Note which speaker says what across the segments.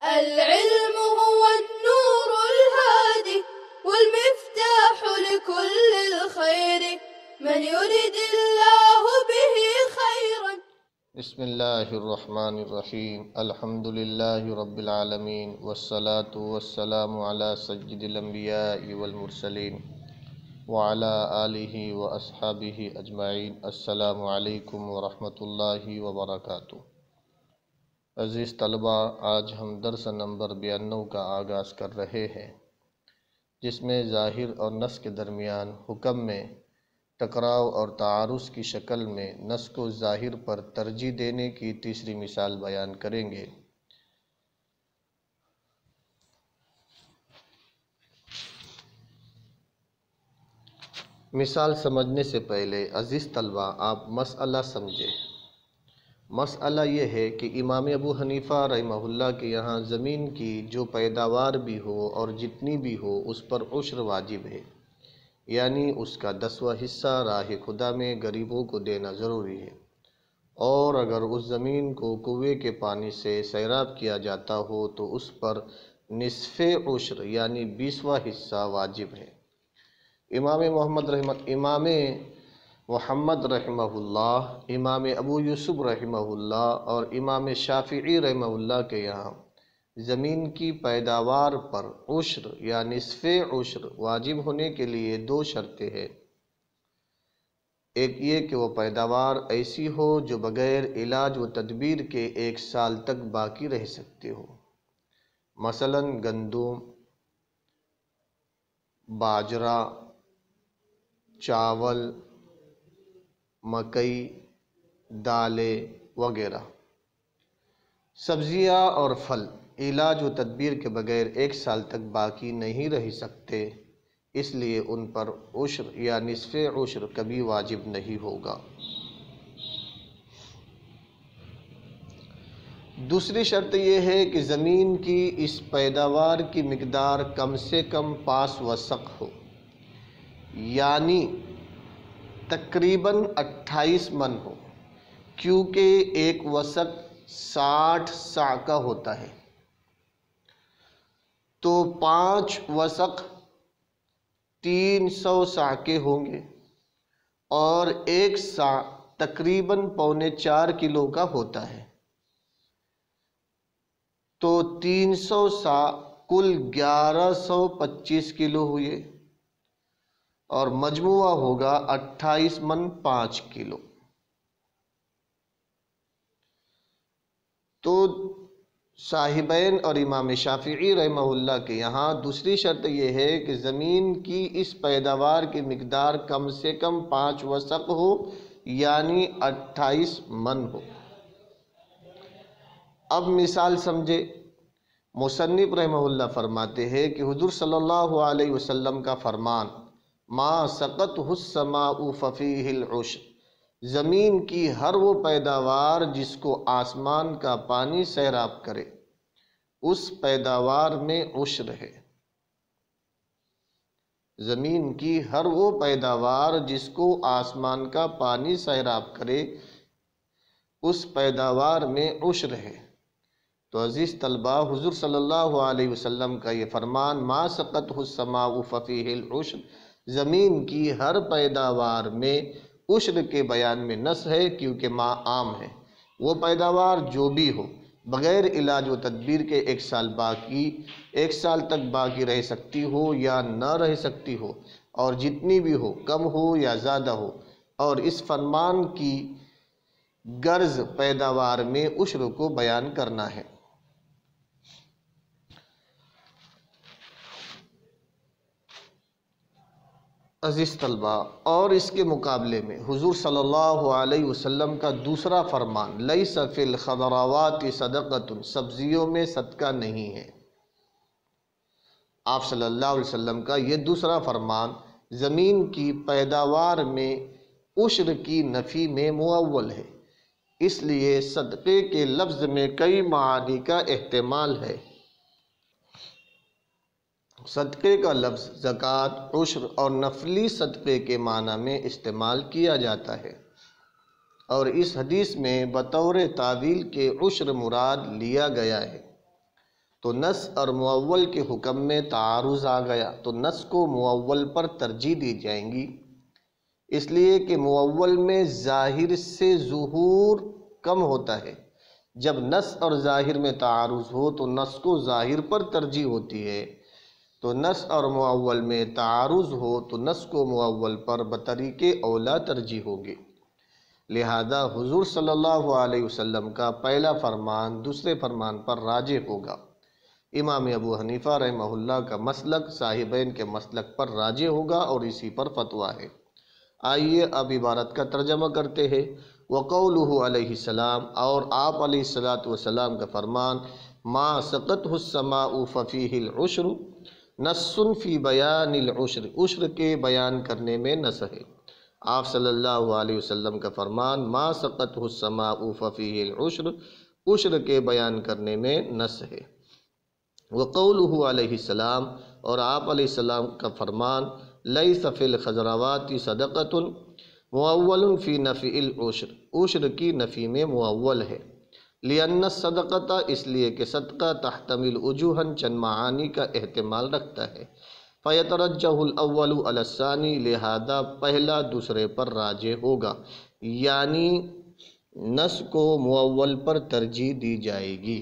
Speaker 1: العلم هو النور الهادي والمفتاح لكل الخير من يرد الله به خيرا.
Speaker 2: بسم اللہ الرحمن الرحیم الحمد للہ رب العالمین والصلاة والسلام علی سید الانبیاء والمرسلین وعلی آلہ واصحابہ اجمعین. السلام علیکم ورحمۃ اللہ وبرکاتہ. عزیز طلبہ، آج ہم درس نمبر 92 کا آغاز کر رہے ہیں، جس میں ظاہر اور نص کے درمیان حکم میں ٹکراؤ اور تعارض کی شکل میں نص کو ظاہر پر ترجیح دینے کی تیسری مثال بیان کریں گے. مثال سمجھنے سے پہلے عزیز طلبہ آپ مسئلہ سمجھیں. مسئلہ یہ ہے کہ امام ابو حنیفہ رحمہ اللہ کے یہاں زمین کی جو پیداوار بھی ہو اور جتنی بھی ہو اس پر عشر واجب ہے، یعنی اس کا 10واں حصہ راہ خدا میں غریبوں کو دینا ضروری ہے. اور اگر اس زمین کو کنویں کے پانی سے سیراب کیا جاتا ہو تو اس پر نصف عشر یعنی 20واں حصہ واجب ہے. امام محمد رحمہ اللہ، امام ابو یوسف رحمہ اللہ اور امام شافعی رحمہ اللہ کے یہاں زمین کی پیداوار پر عشر یا نصف عشر واجب ہونے کے لیے 2 شرطیں ہیں. ایک یہ کہ وہ پیداوار ایسی ہو جو بغیر علاج و تدبیر کے 1 سال تک باقی رہ سکتے ہو، مثلا گندم، باجرہ، چاول، مکئی، دالیں وغیرہ. سبزیاں اور پھل علاج و تدبیر کے بغیر 1 سال تک باقی نہیں رہ سکتے، اس لیے ان پر عشر یا نصف عشر کبھی واجب نہیں ہوگا. دوسری شرط یہ ہے کہ زمین کی اس پیداوار کی مقدار کم سے کم 5 وسق ہو، یعنی تقریباً 28 من ہو، کیونکہ 1 وسق 60 صاع کا ہوتا ہے. تو 5 وسق 300 صاع کے ہوں گے اور 1 صاع تقریباً 4.25 کلو کا ہوتا ہے. تو 300 صاع کل 1125 کلو ہوئے اور مجموعہ ہوگا 28 من 5 کلو. تو صاحبین اور امام شافعی رحمہ اللہ کے یہاں دوسری شرط یہ ہے کہ زمین کی اس پیداوار کی مقدار کم سے کم 5 وسق ہو، یعنی 28 من ہو. اب مثال سمجھے. مصنف رحمہ اللہ فرماتے ہیں کہ حضور صلی اللہ علیہ وسلم کا فرمان ما سقطہ السماء ففیہ العشر، زمین کی ہر وہ پیداوار جس کو آسمان کا پانی سیراب کرے اس پیداوار میں عشر ہے. زمین کی ہر وہ پیداوار جس کو آسمان کا پانی سیراب کرے اس پیداوار میں عشر ہے. تو عزیز طلبہ، حضور صلی اللہ علیہ وسلم کا یہ فرمان ما سقطہ السماء ففیہ العشر، زمین کی ہر پیداوار میں عشر کے بیان میں نص ہے، کیونکہ ما عام ہے. وہ پیداوار جو بھی ہو بغیر علاج و تدبیر کے 1 سال تک باقی رہ سکتی ہو یا نہ رہ سکتی ہو، اور جتنی بھی ہو، کم ہو یا زیادہ ہو. اور اس فرمان کی غرض پیداوار میں عشر کو بیان کرنا ہے. عزیز طلبہ، اور اس کے مقابلے میں حضور صلی اللہ علیہ وسلم کا دوسرا فرمان لیس فی الخضروات صدقۃ، سبزیوں میں صدقہ نہیں ہے. آپ صلی اللہ علیہ وسلم کا یہ دوسرا فرمان زمین کی پیداوار میں عشر کی نفی میں مؤول ہے، اس لیے صدقے کے لفظ میں کئی معانی کا احتمال ہے. صدقے کا لفظ زکوٰۃ، عشر اور نفلی صدقے کے معنی میں استعمال کیا جاتا ہے، اور اس حدیث میں بطور تعویل کے عشر مراد لیا گیا ہے. تو نص اور مؤول کے حکم میں تعارض آ گیا تو نص کو مؤول پر ترجیح دی جائیں گی، اس لیے کہ مؤول میں ظاہر سے ظہور کم ہوتا ہے۔ جب نص اور ظاہر میں تعارض ہو تو نص کو ظاہر پر ترجیح ہوتی ہے، تو نص اور مؤول میں تعارض ہو تو نص کو مؤول پر بطریق اولا ترجیح ہوگی۔ لہذا حضور صلی اللہ علیہ وسلم کا پہلا فرمان دوسرے فرمان پر راجح ہوگا۔ امام ابو حنیفہ رحمہ اللہ کا مسلک صاحبین کے مسلک پر راجح ہوگا اور اسی پر فتویٰ ہے۔ آئیے اب عبارت کا ترجمہ کرتے ہیں۔ وقولہ علیہ السلام، اور آپ علیہ السلام کا فرمان، ما سقطہ السماء ففیہ العشر، نص فی بیان العشر، عشر کے بیان کرنے میں نص ہے۔ آپ صلی اللہ علیہ وسلم کا فرمان، ما سقطہ السماء ففیہ العشر، عشر کے بیان کرنے میں نص ہے۔ وقولہ علیہ السلام، اور آپ علیہ السلام کا فرمان، لیس فی الخضروات صدقۃ، مؤول فی نفی العشر، عشر کی نفی میں مؤول ہے۔ لأن الصدقۃ، اس لیے کہ صدقہ تحتمل وجوہا، چند معانی کا احتمال رکھتا ہے۔ فیترجح الاول علی الثانی، لہذا پہلا دوسرے پر راجح ہوگا، یعنی نص کو مؤول پر ترجیح دی جائے گی۔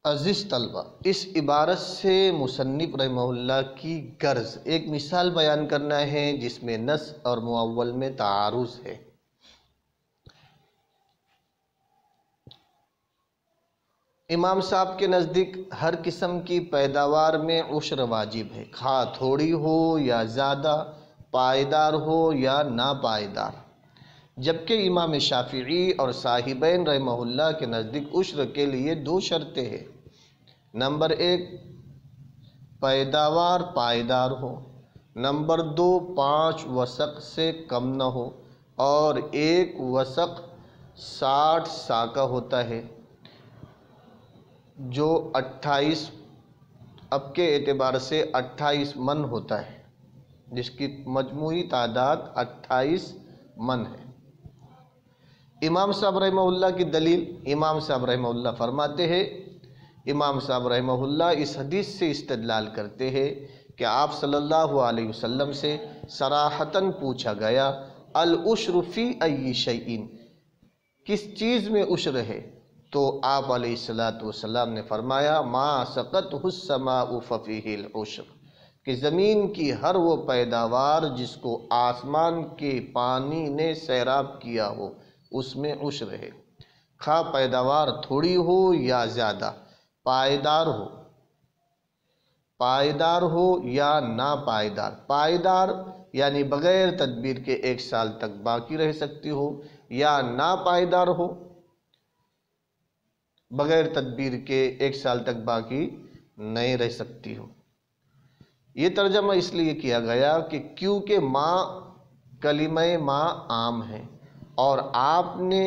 Speaker 2: عزیز طلبہ، اس عبارت سے مصنف رحمہ اللہ کی غرض ایک مثال بیان کرنا ہے جس میں نص اور مؤول میں تعارض ہے۔ امام صاحب کے نزدیک ہر قسم کی پیداوار میں عشر واجب ہے، خواہ تھوڑی ہو یا زیادہ، پائیدار ہو یا ناپائیدار، جبکہ امام شافعی اور صاحبین رحمہ اللہ کے نزدیک عشر کے لیے دو شرطیں ہیں۔ نمبر 1، پیداوار پائیدار ہو، نمبر 2، 5 وسق سے کم نہ ہو، اور 1 وسق 60 ساکہ ہوتا ہے، جو 28 اب کے اعتبار سے 28 من ہوتا ہے، جس کی مجموعی تعداد 28 من ہے۔ امام صاحب رحمہ اللہ کی دلیل، امام صاحب رحمہ اللہ فرماتے ہیں، امام صاحب رحمہ اللہ اس حدیث سے استدلال کرتے ہیں کہ آپ صلی اللہ علیہ وسلم سے صراحتاً پوچھا گیا، العشر فی ای شیء، کس چیز میں عشر ہے؟ تو آپ علیہ السلام نے فرمایا، ما سقطہ السماء ففیہ العشر، کہ زمین کی ہر وہ پیداوار جس کو آسمان کے پانی نے سیراب کیا ہو، اس میں عشر ہے، خواہ پیداوار تھوڑی ہو یا زیادہ، پائیدار ہو یا ناپائیدار۔ پائیدار یعنی بغیر تدبیر کے 1 سال تک باقی رہ سکتی ہو، یا ناپائیدار ہو، بغیر تدبیر کے 1 سال تک باقی نہیں رہ سکتی ہو۔ یہ ترجمہ اس لیے کیا گیا کہ کیونکہ ماں کلمہ ماں عام ہے، اور آپ نے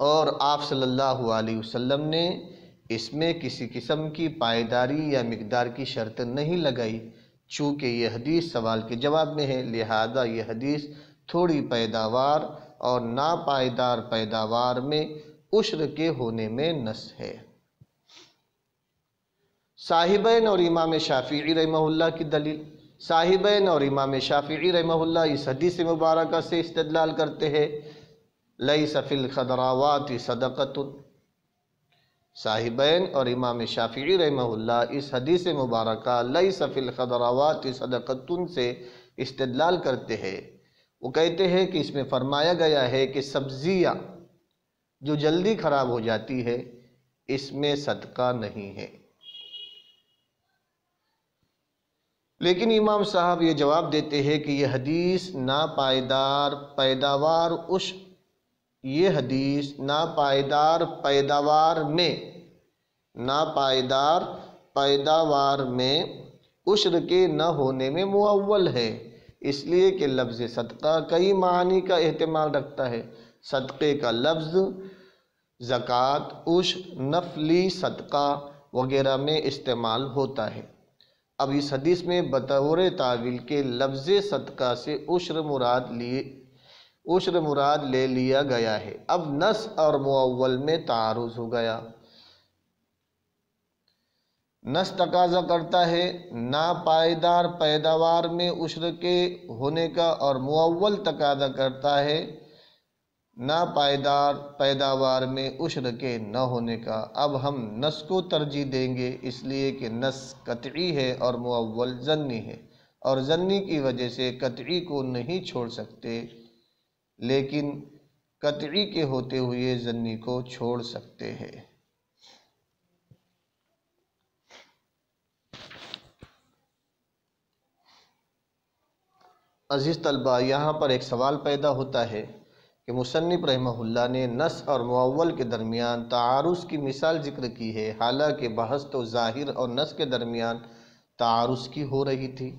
Speaker 2: اور آپ صلی اللہ علیہ وسلم نے اس میں کسی قسم کی پائیداری یا مقدار کی شرط نہیں لگائی، چونکہ یہ حدیث سوال کے جواب میں ہے، لہذا یہ حدیث تھوڑی پیداوار اور ناپائیدار پیداوار میں عشر کے ہونے میں نص ہے۔ صاحبین اور امام شافعی رحمہ اللہ کی دلیل، صاحبین اور امام شافعی رحمہ اللہ اس حدیث مبارکہ سے استدلال کرتے ہیں، لیس فی الخضروات صدقۃ، صاحبین اور امام شافعی رحمہ اللہ اس حدیث مبارکہ لیس فی الخضروات صدقۃ سے استدلال کرتے ہیں۔ وہ کہتے ہیں کہ اس میں فرمایا گیا ہے کہ سبزیاں جو جلدی خراب ہو جاتی ہے، اس میں صدقہ نہیں ہے۔ لیکن امام صاحب یہ جواب دیتے ہیں کہ یہ حدیث ناپائیدار پیداوار یہ حدیث ناپائیدار پیداوار میں عشر کے نہ ہونے میں مؤول ہے، اس لیے کہ لفظ صدقہ کئی معنی کا احتمال رکھتا ہے۔ صدقے کا لفظ زکوٰۃ، عشر، نفلی صدقہ وغیرہ میں استعمال ہوتا ہے۔ اب اس حدیث میں بطور تعویل کے لفظ صدقہ سے عشر مراد لے لیا گیا ہے۔ اب نص اور معول میں تعارض ہو گیا۔ نص تقاضا کرتا ہے ناپائیدار پیداوار میں عشر کے ہونے کا، اور معول تقاضا کرتا ہے ناپائیدار پیداوار میں عشر کے نہ ہونے کا۔ اب ہم نص کو ترجیح دیں گے، اس لیے کہ نص قطعی ہے اور معول ظنی ہے، اور ظنی کی وجہ سے قطعی کو نہیں چھوڑ سکتے، لیکن قطعی کے ہوتے ہوئے ظنی کو چھوڑ سکتے ہیں۔ عزیز طلبہ، یہاں پر ایک سوال پیدا ہوتا ہے کہ مصنف رحمہ اللہ نے نص اور معول کے درمیان تعارض کی مثال ذکر کی ہے، حالانکہ بحث تو ظاہر اور نص کے درمیان تعارض کی ہو رہی تھی۔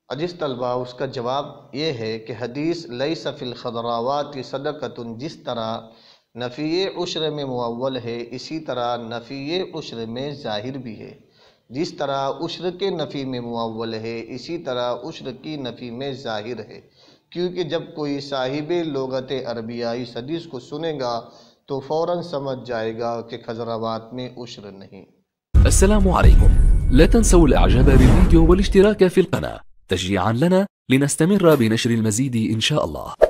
Speaker 2: عزیز طلبہ، اس کا جواب یہ ہے کہ حدیث لیس فی الخضراوات صدقۃ جس طرح نفی عشر میں معول ہے، اسی طرح نفی عشر میں ظاہر بھی ہے۔ جس طرح عشر کے نفی میں معول ہے، اسی طرح عشر کی نفی میں ظاہر ہے، کیونکہ جب کوئی صاحب لغت عربیہ اس حدیث کو سنے گا تو فوراً سمجھ جائے گا کہ خضراوات میں عشر نہیں۔
Speaker 3: السلام عليكم، لا تنسوا الاعجاب بالفيديو والاشتراك في القناة تشجيعا لنا لنستمر بنشر المزيد إن شاء الله.